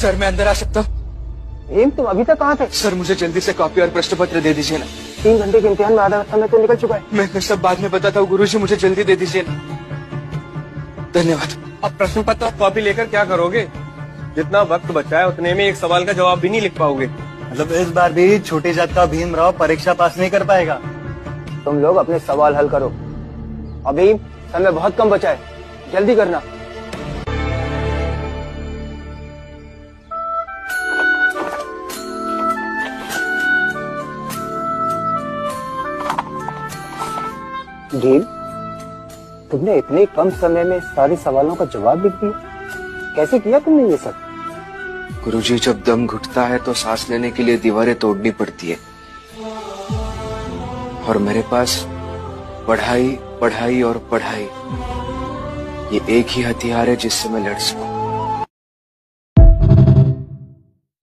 Sir मैं अंदर आ सकता हूँ? भीम तुम अभी तक कहाँ थे? सर मुझे जल्दी से कॉपी और प्रश्न पत्र दे दीजिए ना। 3 घंटे के इम्तिहान में आधा समय तो निकल चुका है। मैं सब बाद में बताता हूँ गुरुजी, मुझे जल्दी दे दीजिए ना। धन्यवाद। अब प्रश्न पत्र और कॉपी लेकर क्या करोगे? जितना वक्त बचा है उतने में एक सवाल का जवाब भी नहीं लिख पाओगे। मतलब इस बार भी छोटी जात का भीमराव परीक्षा पास नहीं कर पाएगा। तुम लोग अपने सवाल हल करो, अभी समय बहुत कम बचा है, जल्दी करना। भीम, तुमने इतने कम समय में सारे सवालों का जवाब लिख दिया, कैसे किया तुमने ये सब? गुरुजी, जब दम घुटता है तो सांस लेने के लिए दीवारें तोड़नी पड़ती है, और मेरे पास पढ़ाई, पढ़ाई और पढ़ाई, ये एक ही हथियार है जिससे मैं लड़ सकूं।